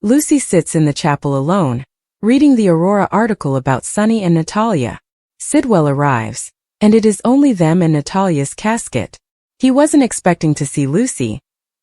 Lucy sits in the chapel alone, reading the Aurora article about Sunny and Natalia. Sidwell arrives, and it is only them and Natalia's casket. He wasn't expecting to see Lucy,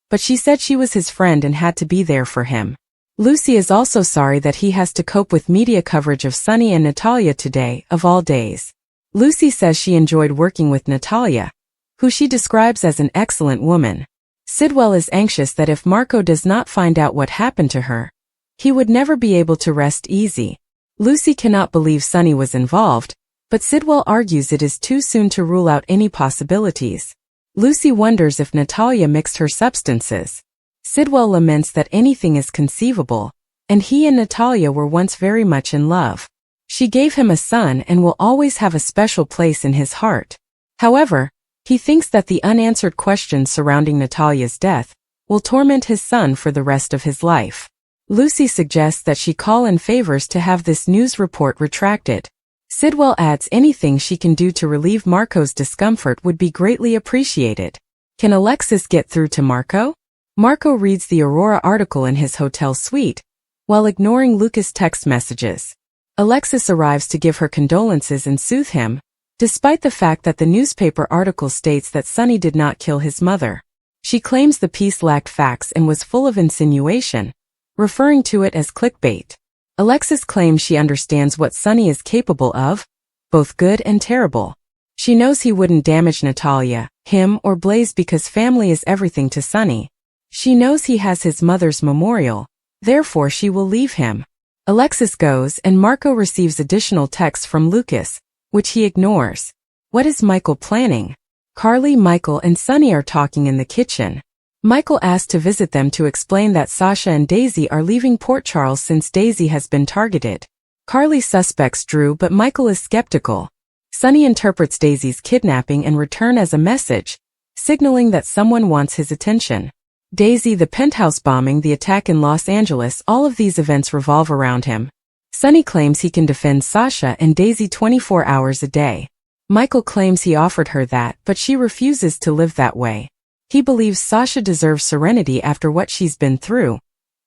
but she said she was his friend and had to be there for him. Lucy is also sorry that he has to cope with media coverage of Sunny and Natalia today, of all days. Lucy says she enjoyed working with Natalia, who she describes as an excellent woman. Sidwell is anxious that if Marco does not find out what happened to her, he would never be able to rest easy. Lucy cannot believe Sunny was involved, but Sidwell argues it is too soon to rule out any possibilities. Lucy wonders if Natalia mixed her substances. Sidwell laments that anything is conceivable, and he and Natalia were once very much in love. She gave him a son and will always have a special place in his heart. However, he thinks that the unanswered questions surrounding Natalia's death will torment his son for the rest of his life. Lucy suggests that she call in favors to have this news report retracted. Sidwell adds anything she can do to relieve Marco's discomfort would be greatly appreciated. Can Alexis get through to Marco? Marco reads the Aurora article in his hotel suite, while ignoring Lucas' text messages. Alexis arrives to give her condolences and soothe him, despite the fact that the newspaper article states that Sunny did not kill his mother. She claims the piece lacked facts and was full of insinuation, referring to it as clickbait. Alexis claims she understands what Sunny is capable of, both good and terrible. She knows he wouldn't damage Natalia, him, or Blaze because family is everything to Sunny. She knows he has his mother's memorial, therefore she will leave him. Alexis goes and Marco receives additional texts from Lucas, which he ignores. What is Michael planning? Carly, Michael, and Sunny are talking in the kitchen. Michael asked to visit them to explain that Sasha and Daisy are leaving Port Charles since Daisy has been targeted. Carly suspects Drew, but Michael is skeptical. Sunny interprets Daisy's kidnapping and return as a message, signaling that someone wants his attention. Daisy, the penthouse bombing, the attack in Los Angeles, all of these events revolve around him. Sunny claims he can defend Sasha and Daisy 24 hours a day. Michael claims he offered her that, but she refuses to live that way. He believes Sasha deserves serenity after what she's been through,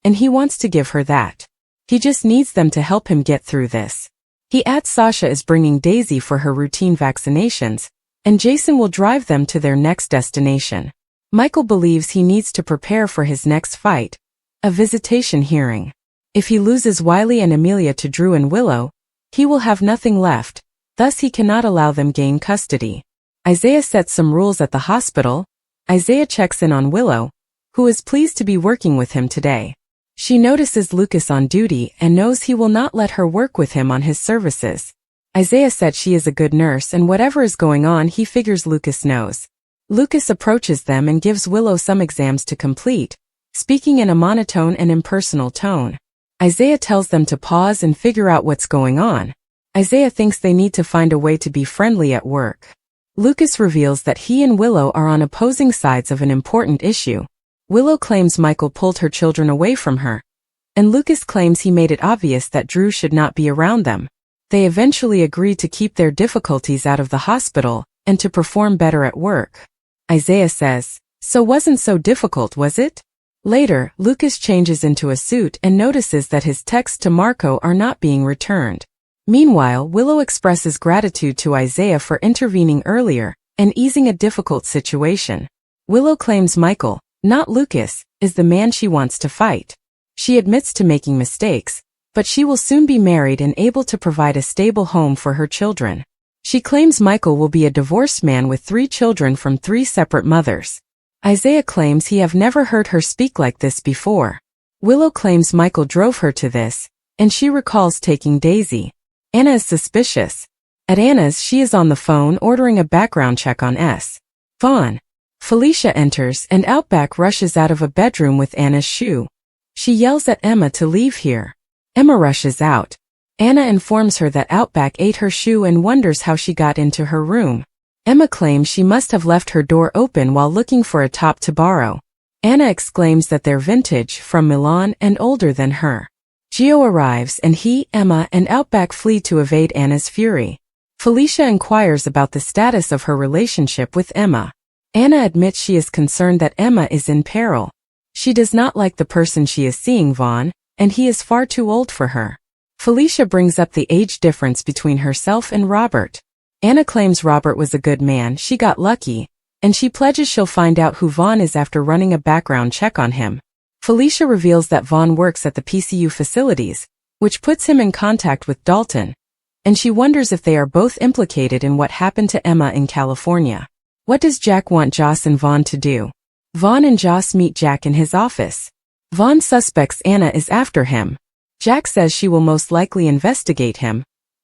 and he wants to give her that. He just needs them to help him get through this. He adds Sasha is bringing Daisy for her routine vaccinations, and Jason will drive them to their next destination. Michael believes he needs to prepare for his next fight, a visitation hearing. If he loses Wiley and Amelia to Drew and Willow, he will have nothing left, thus he cannot allow them gain custody. Isaiah sets some rules at the hospital. Isaiah checks in on Willow, who is pleased to be working with him today. She notices Lucas on duty and knows he will not let her work with him on his services. Isaiah said she is a good nurse and whatever is going on he figures Lucas knows. Lucas approaches them and gives Willow some exams to complete, speaking in a monotone and impersonal tone. Isaiah tells them to pause and figure out what's going on. Isaiah thinks they need to find a way to be friendly at work. Lucas reveals that he and Willow are on opposing sides of an important issue. Willow claims Michael pulled her children away from her, and Lucas claims he made it obvious that Drew should not be around them. They eventually agree to keep their difficulties out of the hospital and to perform better at work. Isaiah says, "So wasn't so difficult, was it?" Later, Lucas changes into a suit and notices that his texts to Marco are not being returned. Meanwhile, Willow expresses gratitude to Isaiah for intervening earlier and easing a difficult situation. Willow claims Michael, not Lucas, is the man she wants to fight. She admits to making mistakes, but she will soon be married and able to provide a stable home for her children. She claims Michael will be a divorced man with 3 children from 3 separate mothers. Isaiah claims he have never heard her speak like this before. Willow claims Michael drove her to this, and she recalls taking Daisy. Anna is suspicious. At Anna's, she is on the phone ordering a background check on S. Vaughn. Felicia enters and Outback rushes out of a bedroom with Anna's shoe. She yells at Emma to leave here. Emma rushes out. Anna informs her that Outback ate her shoe and wonders how she got into her room. Emma claims she must have left her door open while looking for a top to borrow. Anna exclaims that they're vintage, from Milan, and older than her. Gio arrives and he, Emma, and Outback flee to evade Anna's fury. Felicia inquires about the status of her relationship with Emma. Anna admits she is concerned that Emma is in peril. She does not like the person she is seeing, Vaughn, and he is far too old for her. Felicia brings up the age difference between herself and Robert. Anna claims Robert was a good man, she got lucky, and she pledges she'll find out who Vaughn is after running a background check on him. Felicia reveals that Vaughn works at the PCU facilities, which puts him in contact with Dalton, and she wonders if they are both implicated in what happened to Emma in California. What does Jack want Joss and Vaughn to do? Vaughn and Joss meet Jack in his office. Vaughn suspects Anna is after him. Jack says she will most likely investigate him,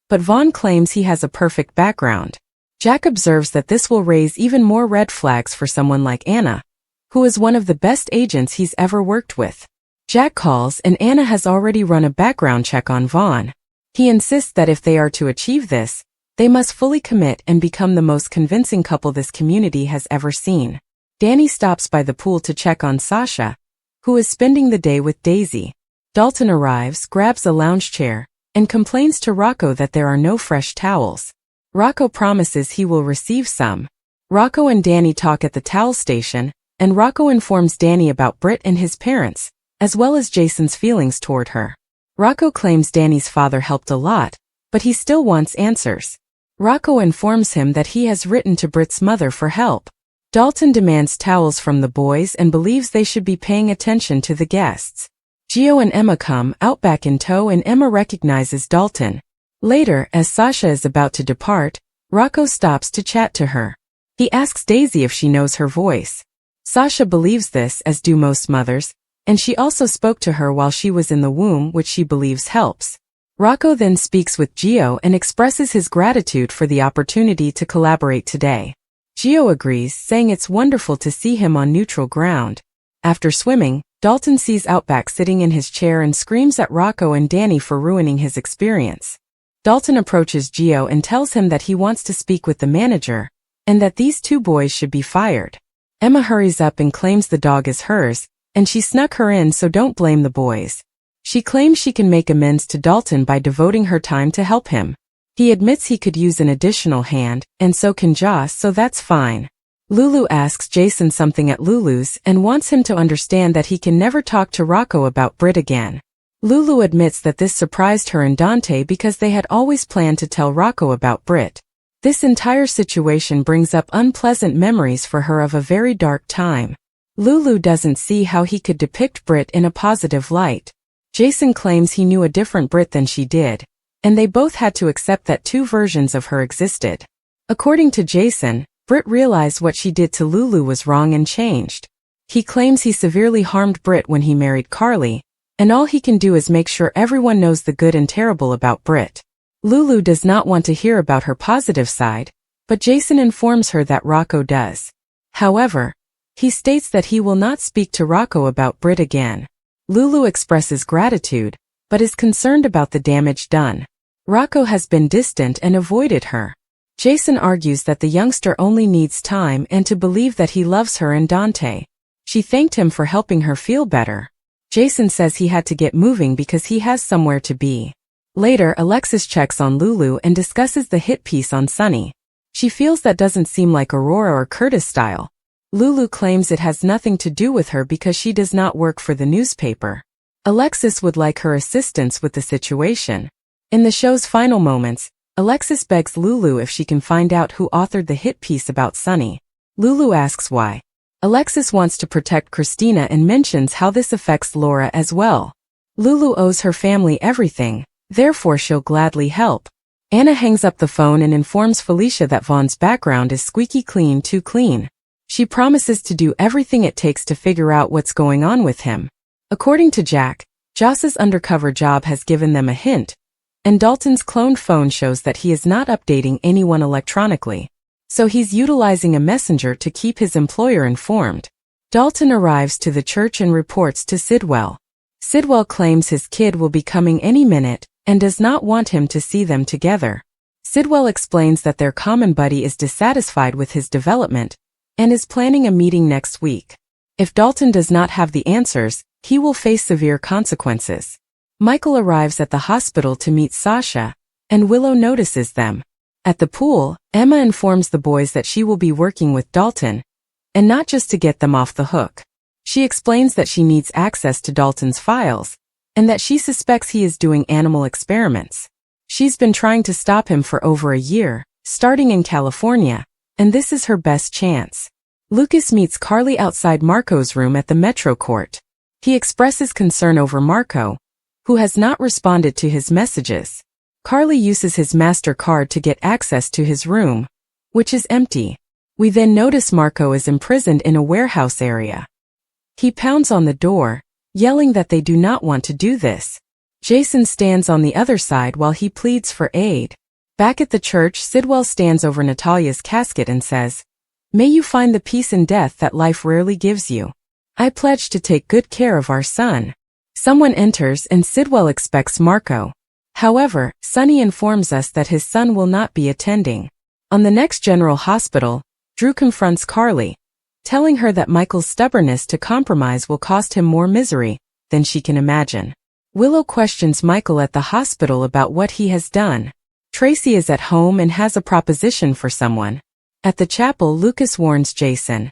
but Vaughn claims he has a perfect background. Jack observes that this will raise even more red flags for someone like Anna, who is one of the best agents he's ever worked with. Jack calls and Anna has already run a background check on Vaughn. He insists that if they are to achieve this, they must fully commit and become the most convincing couple this community has ever seen. Danny stops by the pool to check on Sasha, who is spending the day with Daisy. Dalton arrives, grabs a lounge chair, and complains to Rocco that there are no fresh towels. Rocco promises he will receive some. Rocco and Danny talk at the towel station, and Rocco informs Danny about Britt and his parents, as well as Jason's feelings toward her. Rocco claims Danny's father helped a lot, but he still wants answers. Rocco informs him that he has written to Britt's mother for help. Dalton demands towels from the boys and believes they should be paying attention to the guests. Gio and Emma come out back in tow and Emma recognizes Dalton. Later, as Sasha is about to depart, Rocco stops to chat to her. He asks Daisy if she knows her voice. Sasha believes this, as do most mothers, and she also spoke to her while she was in the womb, which she believes helps. Rocco then speaks with Gio and expresses his gratitude for the opportunity to collaborate today. Gio agrees, saying it's wonderful to see him on neutral ground. After swimming, Dalton sees Outback sitting in his chair and screams at Rocco and Danny for ruining his experience. Dalton approaches Gio and tells him that he wants to speak with the manager, and that these two boys should be fired. Emma hurries up and claims the dog is hers, and she snuck her in, so don't blame the boys. She claims she can make amends to Dalton by devoting her time to help him. He admits he could use an additional hand, and so can Joss, so that's fine. Lulu asks Jason something at Lulu's and wants him to understand that he can never talk to Rocco about Britt again. Lulu admits that this surprised her and Dante because they had always planned to tell Rocco about Britt. This entire situation brings up unpleasant memories for her of a very dark time. Lulu doesn't see how he could depict Britt in a positive light. Jason claims he knew a different Britt than she did, and they both had to accept that two versions of her existed. According to Jason, Britt realized what she did to Lulu was wrong and changed. He claims he severely harmed Britt when he married Carly, and all he can do is make sure everyone knows the good and terrible about Britt. Lulu does not want to hear about her positive side, but Jason informs her that Rocco does. However, he states that he will not speak to Rocco about Britt again. Lulu expresses gratitude, but is concerned about the damage done. Rocco has been distant and avoided her. Jason argues that the youngster only needs time and to believe that he loves her and Dante. She thanked him for helping her feel better. Jason says he had to get moving because he has somewhere to be. Later, Alexis checks on Lulu and discusses the hit piece on Sunny. She feels that doesn't seem like Aurora or Curtis style. Lulu claims it has nothing to do with her because she does not work for the newspaper. Alexis would like her assistance with the situation. In the show's final moments, Alexis begs Lulu if she can find out who authored the hit piece about Sunny. Lulu asks why. Alexis wants to protect Christina and mentions how this affects Laura as well. Lulu owes her family everything, therefore she'll gladly help. Anna hangs up the phone and informs Felicia that Vaughn's background is squeaky clean, too clean. She promises to do everything it takes to figure out what's going on with him. According to Jack, Joss's undercover job has given them a hint, and Dalton's cloned phone shows that he is not updating anyone electronically. So he's utilizing a messenger to keep his employer informed. Dalton arrives to the church and reports to Sidwell. Sidwell claims his kid will be coming any minute and does not want him to see them together. Sidwell explains that their common buddy is dissatisfied with his development and is planning a meeting next week. If Dalton does not have the answers, he will face severe consequences. Michael arrives at the hospital to meet Sasha, and Willow notices them. At the pool, Emma informs the boys that she will be working with Dalton, and not just to get them off the hook. She explains that she needs access to Dalton's files, and that she suspects he is doing animal experiments. She's been trying to stop him for over a year, starting in California, and this is her best chance. Lucas meets Carly outside Marco's room at the Metro Court. He expresses concern over Marco, who has not responded to his messages. Carly uses his MasterCard to get access to his room, which is empty. We then notice Marco is imprisoned in a warehouse area. He pounds on the door, yelling that they do not want to do this. Jason stands on the other side while he pleads for aid. Back at the church, Sidwell stands over Natalia's casket and says, "May you find the peace in death that life rarely gives you. I pledge to take good care of our son." Someone enters and Sidwell expects Marco. However, Sonny informs us that his son will not be attending. On the next General Hospital, Drew confronts Carly, telling her that Michael's stubbornness to compromise will cost him more misery than she can imagine. Willow questions Michael at the hospital about what he has done. Tracy is at home and has a proposition for someone. At the chapel, Lucas warns Jason,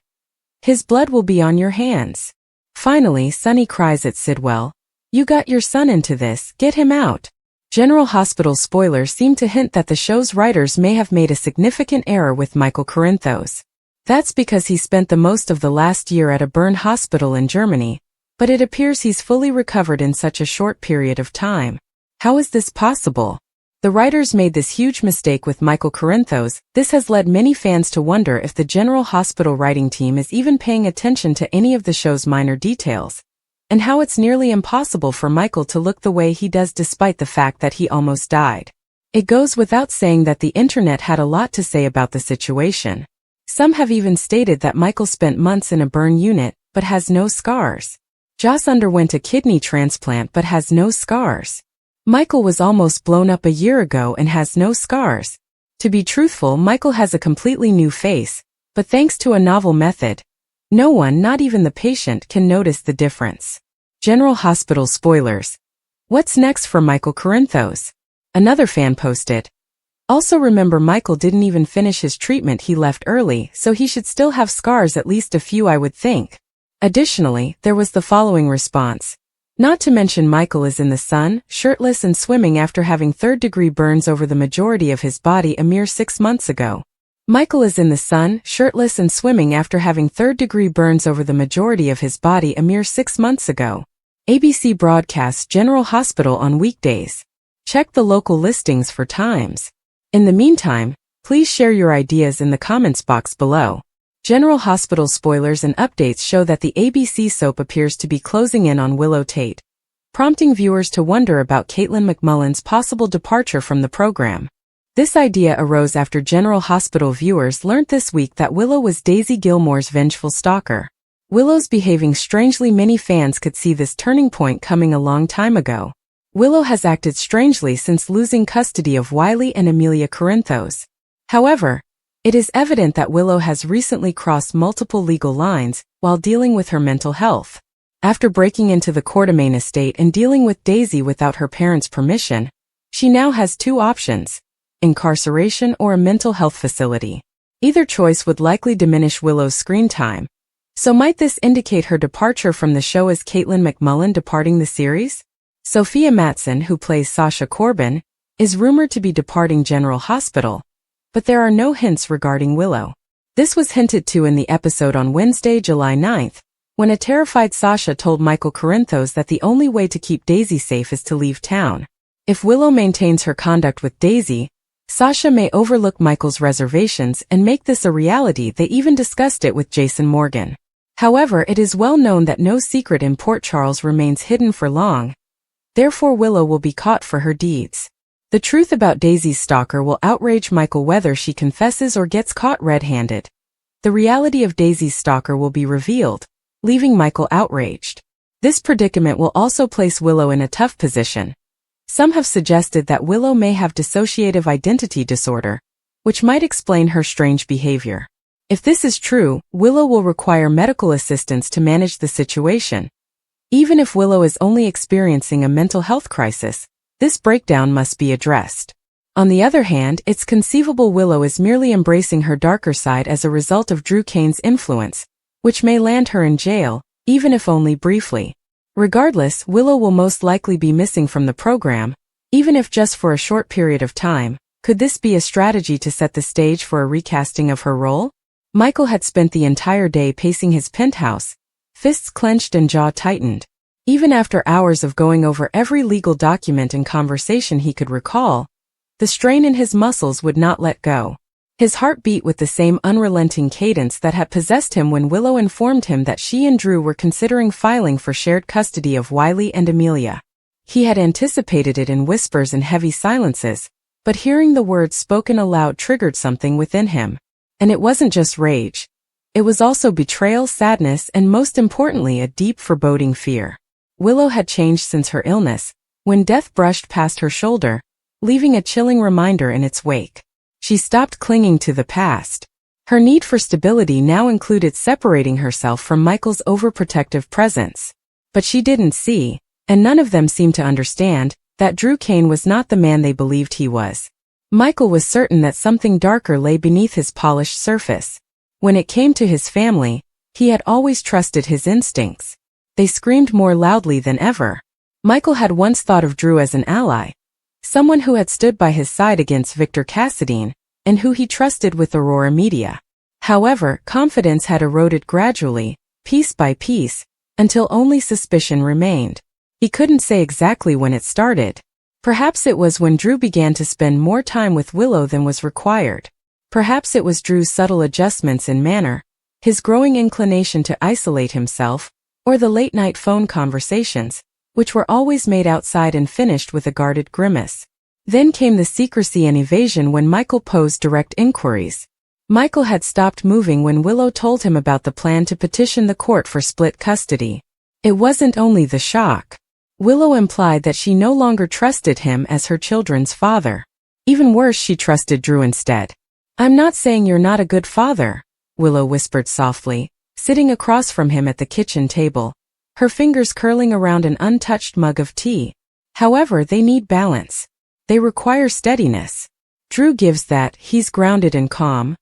"His blood will be on your hands." Finally, Sonny cries at Sidwell, "You got your son into this, get him out." General Hospital spoilers seem to hint that the show's writers may have made a significant error with Michael Corinthos. That's because he spent the most of the last year at a burn hospital in Germany, but it appears he's fully recovered in such a short period of time. How is this possible? The writers made this huge mistake with Michael Corinthos. This has led many fans to wonder if the General Hospital writing team is even paying attention to any of the show's minor details, and how it's nearly impossible for Michael to look the way he does despite the fact that he almost died. It goes without saying that the internet had a lot to say about the situation. Some have even stated that Michael spent months in a burn unit, but has no scars. Joss underwent a kidney transplant but has no scars. Michael was almost blown up a year ago and has no scars. To be truthful, Michael has a completely new face, but thanks to a novel method, no one, not even the patient, can notice the difference. General Hospital spoilers. What's next for Michael Corinthos? Another fan posted, "Also remember Michael didn't even finish his treatment, he left early, so he should still have scars, at least a few I would think." Additionally, there was the following response. "Not to mention Michael is in the sun, shirtless and swimming after having third-degree burns over the majority of his body a mere 6 months ago." Michael is in the sun, shirtless and swimming after having third-degree burns over the majority of his body a mere 6 months ago. ABC broadcasts General Hospital on weekdays. Check the local listings for times. In the meantime, please share your ideas in the comments box below. General Hospital spoilers and updates show that the ABC soap appears to be closing in on Willow Tate, prompting viewers to wonder about Caitlin McMullen's possible departure from the program. This idea arose after General Hospital viewers learned this week that Willow was Daisy Gilmore's vengeful stalker. Willow's behaving strangely. Many fans could see this turning point coming a long time ago. Willow has acted strangely since losing custody of Wiley and Amelia Corinthos. However, it is evident that Willow has recently crossed multiple legal lines while dealing with her mental health. After breaking into the Quartermain estate and dealing with Daisy without her parents' permission, she now has two options: incarceration or a mental health facility. Either choice would likely diminish Willow's screen time. So might this indicate her departure from the show as Caitlin McMullen departing the series? Sophia Matson, who plays Sasha Corbin, is rumored to be departing General Hospital, but there are no hints regarding Willow. This was hinted to in the episode on Wednesday, July 9th, when a terrified Sasha told Michael Corinthos that the only way to keep Daisy safe is to leave town. If Willow maintains her conduct with Daisy, Sasha may overlook Michael's reservations and make this a reality. They even discussed it with Jason Morgan. However, it is well known that no secret in Port Charles remains hidden for long. Therefore, Willow will be caught for her deeds. The truth about Daisy's stalker will outrage Michael whether she confesses or gets caught red-handed. The reality of Daisy's stalker will be revealed, leaving Michael outraged. This predicament will also place Willow in a tough position. Some have suggested that Willow may have dissociative identity disorder, which might explain her strange behavior. If this is true, Willow will require medical assistance to manage the situation. Even if Willow is only experiencing a mental health crisis, this breakdown must be addressed. On the other hand, it's conceivable Willow is merely embracing her darker side as a result of Drew Kane's influence, which may land her in jail, even if only briefly. Regardless, Willow will most likely be missing from the program, even if just for a short period of time. Could this be a strategy to set the stage for a recasting of her role? Michael had spent the entire day pacing his penthouse, fists clenched and jaw tightened. Even after hours of going over every legal document and conversation he could recall, the strain in his muscles would not let go. His heart beat with the same unrelenting cadence that had possessed him when Willow informed him that she and Drew were considering filing for shared custody of Wiley and Amelia. He had anticipated it in whispers and heavy silences, but hearing the words spoken aloud triggered something within him. And it wasn't just rage. It was also betrayal, sadness, and most importantly, a deep foreboding fear. Willow had changed since her illness, when death brushed past her shoulder, leaving a chilling reminder in its wake. She stopped clinging to the past. Her need for stability now included separating herself from Michael's overprotective presence. But she didn't see, and none of them seemed to understand, that Drew Kane was not the man they believed he was. Michael was certain that something darker lay beneath his polished surface. When it came to his family, he had always trusted his instincts. They screamed more loudly than ever. Michael had once thought of Drew as an ally, someone who had stood by his side against Victor Cassadine, and who he trusted with Aurora Media. However, confidence had eroded gradually, piece by piece, until only suspicion remained. He couldn't say exactly when it started. Perhaps it was when Drew began to spend more time with Willow than was required. Perhaps it was Drew's subtle adjustments in manner, his growing inclination to isolate himself, or the late-night phone conversations, which were always made outside and finished with a guarded grimace. Then came the secrecy and evasion when Michael posed direct inquiries. Michael had stopped moving when Willow told him about the plan to petition the court for split custody. It wasn't only the shock. Willow implied that she no longer trusted him as her children's father. Even worse, she trusted Drew instead. "I'm not saying you're not a good father," Willow whispered softly, sitting across from him at the kitchen table, her fingers curling around an untouched mug of tea. "However, they need balance. They require steadiness. Drew gives that, he's grounded and calm."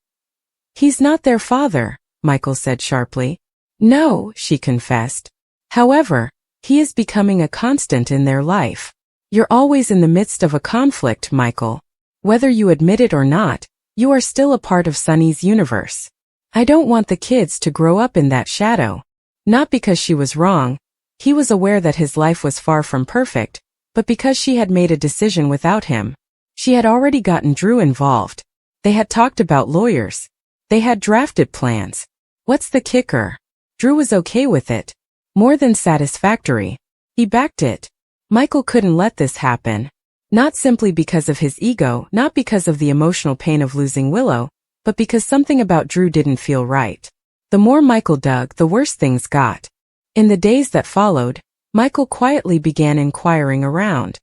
"He's not their father," Michael said sharply. "No," she confessed. "However, he is becoming a constant in their life. You're always in the midst of a conflict, Michael. Whether you admit it or not, you are still a part of Sunny's universe. I don't want the kids to grow up in that shadow." Not because she was wrong. He was aware that his life was far from perfect, but because she had made a decision without him. She had already gotten Drew involved. They had talked about lawyers. They had drafted plans. What's the kicker? Drew was okay with it. More than satisfactory. He backed it. Michael couldn't let this happen. Not simply because of his ego, not because of the emotional pain of losing Willow, but because something about Drew didn't feel right. The more Michael dug, the worse things got. In the days that followed, Michael quietly began inquiring around.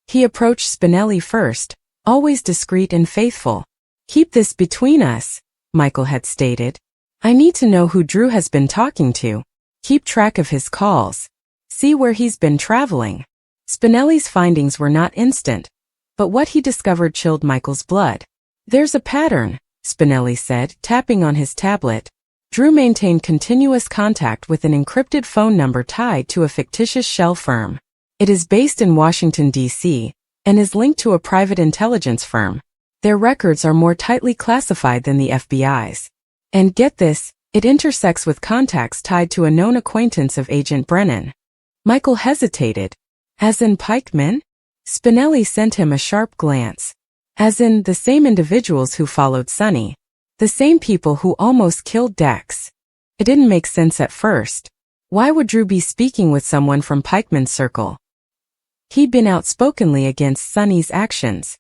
He approached Spinelli first, always discreet and faithful. "Keep this between us," Michael had stated. "I need to know who Drew has been talking to. Keep track of his calls. See where he's been traveling." Spinelli's findings were not instant, but what he discovered chilled Michael's blood. "There's a pattern," Spinelli said, tapping on his tablet. Drew maintained continuous contact with an encrypted phone number tied to a fictitious shell firm. It is based in Washington, D.C., and is linked to a private intelligence firm. Their records are more tightly classified than the FBI's. And get this, it intersects with contacts tied to a known acquaintance of Agent Brennan. Michael hesitated. "As in pikemen?" Spinelli sent him a sharp glance. "As in the same individuals who followed Sunny. The same people who almost killed Dex." It didn't make sense at first. Why would Drew be speaking with someone from Pikeman's circle? He'd been outspokenly against Sunny's actions.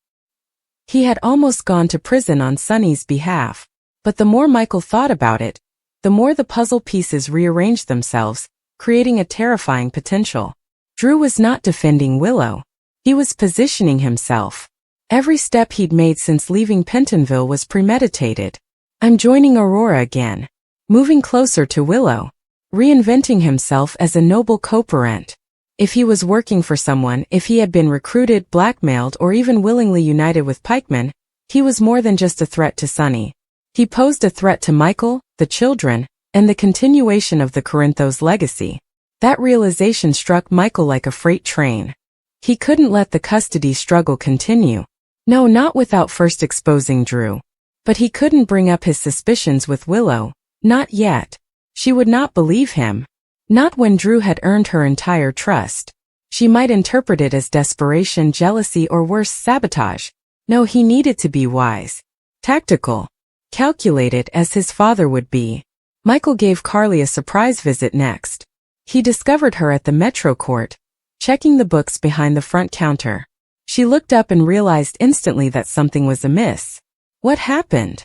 He had almost gone to prison on Sunny's behalf. But the more Michael thought about it, the more the puzzle pieces rearranged themselves, creating a terrifying potential. Drew was not defending Willow. He was positioning himself. Every step he'd made since leaving Pentonville was premeditated. "I'm joining Aurora again. Moving closer to Willow. Reinventing himself as a noble co-parent." If he was working for someone, if he had been recruited, blackmailed, or even willingly united with pikemen, he was more than just a threat to Sunny. He posed a threat to Michael, the children, and the continuation of the Corinthos legacy. That realization struck Michael like a freight train. He couldn't let the custody struggle continue. No, not without first exposing Drew. But he couldn't bring up his suspicions with Willow. Not yet. She would not believe him. Not when Drew had earned her entire trust. She might interpret it as desperation, jealousy, or worse, sabotage. No, he needed to be wise. Tactical. Calculated as his father would be. Michael gave Carly a surprise visit next. He discovered her at the Metro Court, checking the books behind the front counter. She looked up and realized instantly that something was amiss. What happened?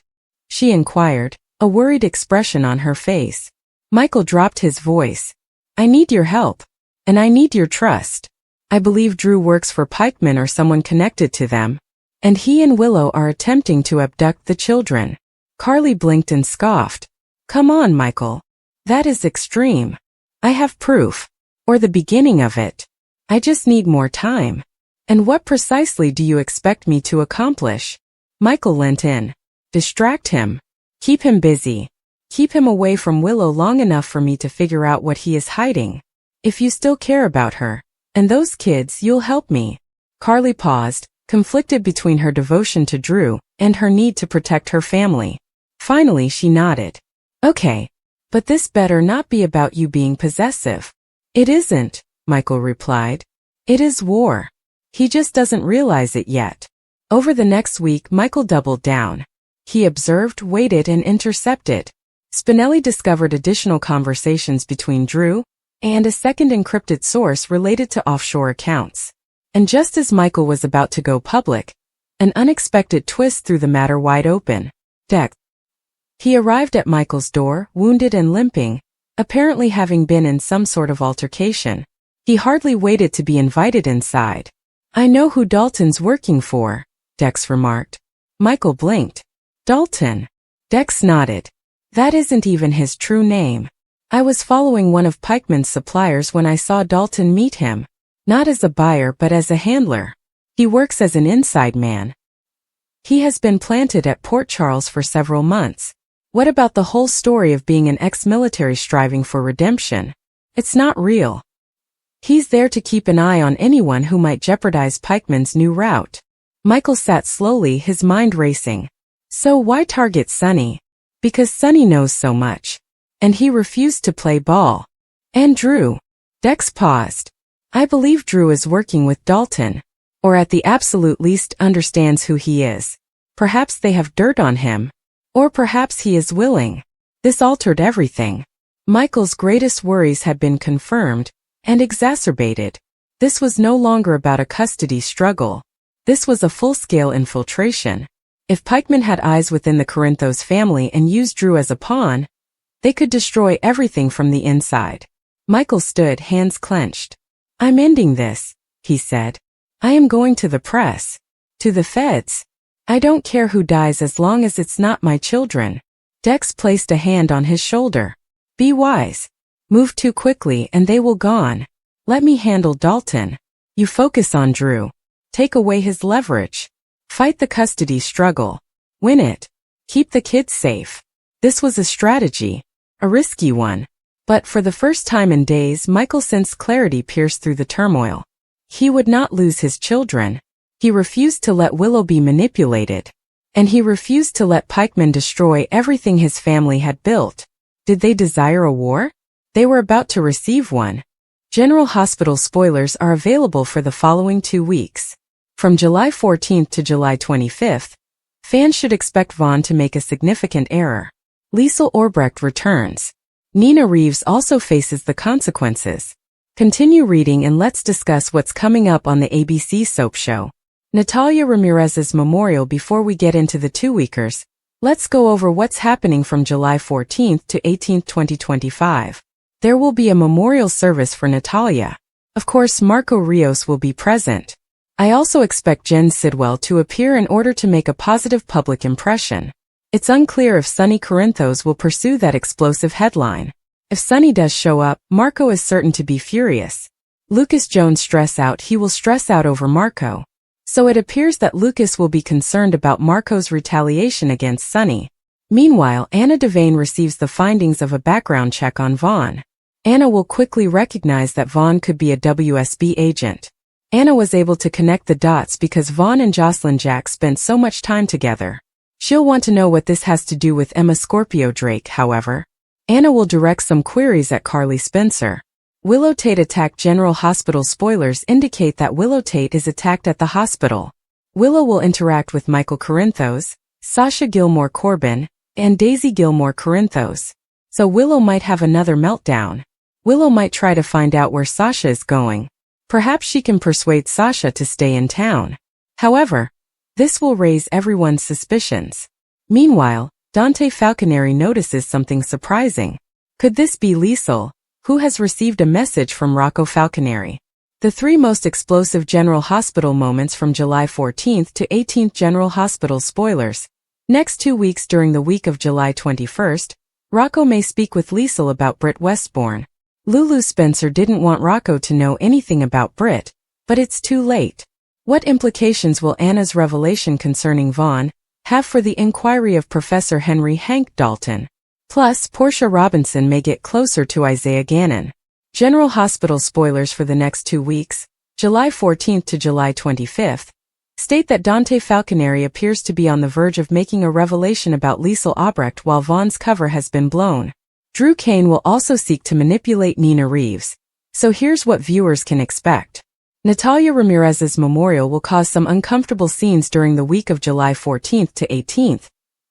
She inquired, a worried expression on her face. Michael dropped his voice. I need your help. And I need your trust. I believe Drew works for pikemen or someone connected to them. And he and Willow are attempting to abduct the children. Carly blinked and scoffed. Come on, Michael. That is extreme. I have proof. Or the beginning of it. I just need more time. And what precisely do you expect me to accomplish? Michael leant in. Distract him. Keep him busy. Keep him away from Willow long enough for me to figure out what he is hiding. If you still care about her, and those kids, you'll help me. Carly paused, conflicted between her devotion to Drew and her need to protect her family. Finally, she nodded. Okay. But this better not be about you being possessive. It isn't, Michael replied. It is war. He just doesn't realize it yet. Over the next week, Michael doubled down. He observed, waited, and intercepted. Spinelli discovered additional conversations between Drew and a second encrypted source related to offshore accounts. And just as Michael was about to go public, an unexpected twist threw the matter wide open. Dex. He arrived at Michael's door, wounded and limping, apparently having been in some sort of altercation. He hardly waited to be invited inside. I know who Dalton's working for, Dex remarked. Michael blinked. Dalton. Dex nodded. That isn't even his true name. I was following one of Pikeman's suppliers when I saw Dalton meet him. Not as a buyer but as a handler. He works as an inside man. He has been planted at Port Charles for several months. What about the whole story of being an ex-military striving for redemption? It's not real. He's there to keep an eye on anyone who might jeopardize Pikeman's new route. Michael sat slowly, his mind racing. So why target Sonny? Because Sonny knows so much. And he refused to play ball. And Drew. Dex paused. I believe Drew is working with Dalton. Or at the absolute least understands who he is. Perhaps they have dirt on him. Or perhaps he is willing. This altered everything. Michael's greatest worries had been confirmed and exacerbated. This was no longer about a custody struggle. This was a full-scale infiltration. If Pikeman had eyes within the Corinthos family and used Drew as a pawn, they could destroy everything from the inside. Michael stood, hands clenched. I'm ending this, he said. I am going to the press. To the feds. I don't care who dies as long as it's not my children. Dex placed a hand on his shoulder. Be wise. Move too quickly and they will gone. Let me handle Dalton. You focus on Drew. Take away his leverage. Fight the custody struggle. Win it. Keep the kids safe. This was a strategy. A risky one. But for the first time in days, Michael sensed clarity pierce through the turmoil. He would not lose his children. He refused to let Willow be manipulated. And he refused to let Pikeman destroy everything his family had built. Did they desire a war? They were about to receive one. General Hospital spoilers are available for the following 2 weeks. From July 14th to July 25th, fans should expect Vaughn to make a significant error. Liesl Orbrecht returns. Nina Reeves also faces the consequences. Continue reading and let's discuss what's coming up on the ABC soap show. Natalia Ramirez's memorial. Before we get into the 2-weekers, let's go over what's happening from July 14th to 18th, 2025. There will be a memorial service for Natalia. Of course, Marco Rios will be present. I also expect Jen Sidwell to appear in order to make a positive public impression. It's unclear if Sonny Corinthos will pursue that explosive headline. If Sonny does show up, Marco is certain to be furious. Lucas Jones he will stress out over Marco. So it appears that Lucas will be concerned about Marco's retaliation against Sonny. Meanwhile, Anna Devane receives the findings of a background check on Vaughn. Anna will quickly recognize that Vaughn could be a WSB agent. Anna was able to connect the dots because Vaughn and Jocelyn Jack spent so much time together. She'll want to know what this has to do with Emma Scorpio Drake, however. Anna will direct some queries at Carly Spencer. Willow Tate attacked General Hospital. Spoilers indicate that Willow Tate is attacked at the hospital. Willow will interact with Michael Corinthos, Sasha Gilmore Corbin, and Daisy Gilmore Corinthos. So Willow might have another meltdown. Willow might try to find out where Sasha is going. Perhaps she can persuade Sasha to stay in town. However, this will raise everyone's suspicions. Meanwhile, Dante Falconeri notices something surprising. Could this be Liesl, who has received a message from Rocco Falconeri? The three most explosive General Hospital moments from July 14th to 18th. General Hospital spoilers. Next 2 weeks. During the week of July 21st, Rocco may speak with Liesl about Britt Westbourne. Lulu Spencer didn't want Rocco to know anything about Britt, but it's too late. What implications will Anna's revelation concerning Vaughn have for the inquiry of Professor Henry Hank Dalton? Plus, Portia Robinson may get closer to Isaiah Gannon. General Hospital spoilers for the next 2 weeks, July 14th to July 25th, state that Dante Falconeri appears to be on the verge of making a revelation about Liesl Albrecht while Vaughn's cover has been blown. Drew Kane will also seek to manipulate Nina Reeves. So here's what viewers can expect. Natalia Ramirez's memorial will cause some uncomfortable scenes during the week of July 14th to 18th,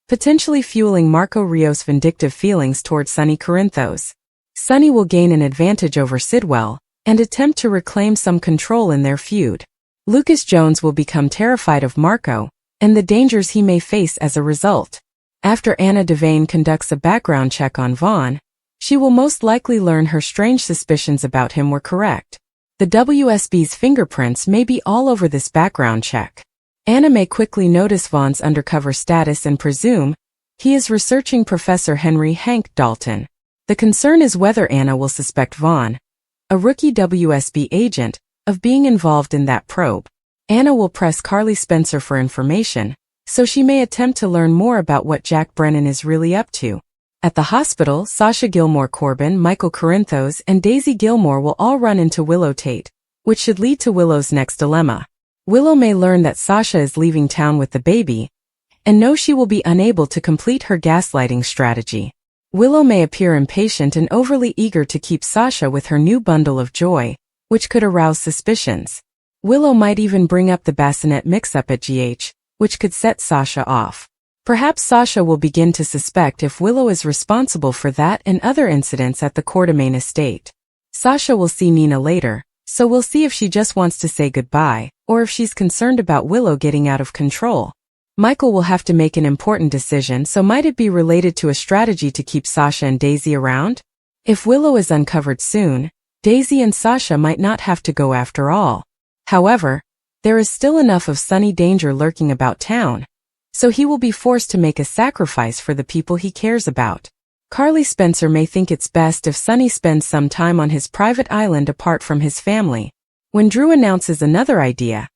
potentially fueling Marco Rios' vindictive feelings toward Sonny Corinthos. Sonny will gain an advantage over Sidwell and attempt to reclaim some control in their feud. Lucas Jones will become terrified of Marco and the dangers he may face as a result. After Anna Devane conducts a background check on Vaughn, she will most likely learn her strange suspicions about him were correct. The WSB's fingerprints may be all over this background check. Anna may quickly notice Vaughn's undercover status and presume he is researching Professor Henry Hank Dalton. The concern is whether Anna will suspect Vaughn, a rookie WSB agent, of being involved in that probe. Anna will press Carly Spencer for information, so she may attempt to learn more about what Jack Brennan is really up to. At the hospital, Sasha Gilmore Corbin, Michael Corinthos, and Daisy Gilmore will all run into Willow Tate, which should lead to Willow's next dilemma. Willow may learn that Sasha is leaving town with the baby, and know she will be unable to complete her gaslighting strategy. Willow may appear impatient and overly eager to keep Sasha with her new bundle of joy, which could arouse suspicions. Willow might even bring up the bassinet mix-up at GH, which could set Sasha off. Perhaps Sasha will begin to suspect if Willow is responsible for that and other incidents at the Quartermain estate. Sasha will see Nina later, so we'll see if she just wants to say goodbye, or if she's concerned about Willow getting out of control. Michael will have to make an important decision, so might it be related to a strategy to keep Sasha and Daisy around? If Willow is uncovered soon, Daisy and Sasha might not have to go after all. However, there is still enough of Sonny danger lurking about town, so he will be forced to make a sacrifice for the people he cares about. Carly Spencer may think it's best if Sonny spends some time on his private island apart from his family. When Drew announces another idea,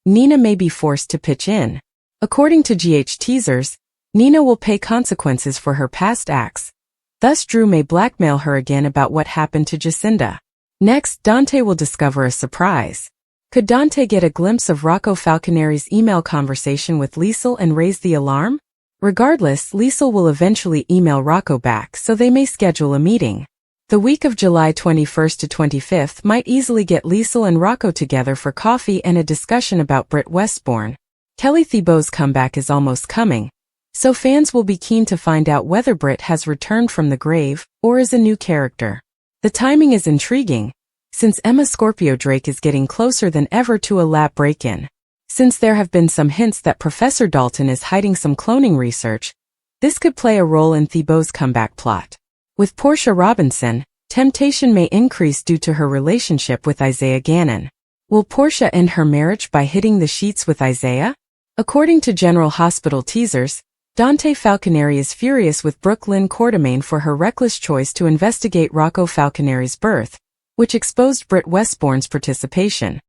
Nina may be forced to pitch in. According to GH teasers, Nina will pay consequences for her past acts. Thus Drew may blackmail her again about what happened to Jacinda. Next, Dante will discover a surprise. Could Dante get a glimpse of Rocco Falconeri's email conversation with Liesl and raise the alarm? Regardless, Liesl will eventually email Rocco back, so they may schedule a meeting. The week of July 21st to 25th might easily get Liesl and Rocco together for coffee and a discussion about Britt Westbourne. Kelly Thibault's comeback is almost coming, so fans will be keen to find out whether Britt has returned from the grave or is a new character. The timing is intriguing, since Emma Scorpio Drake is getting closer than ever to a lab break-in. Since there have been some hints that Professor Dalton is hiding some cloning research, this could play a role in Thibault's comeback plot. With Portia Robinson, temptation may increase due to her relationship with Isaiah Gannon. Will Portia end her marriage by hitting the sheets with Isaiah? According to General Hospital teasers, Dante Falconeri is furious with Brooklyn Quartermain for her reckless choice to investigate Rocco Falconeri's birth, which exposed Britt Westbourne's participation.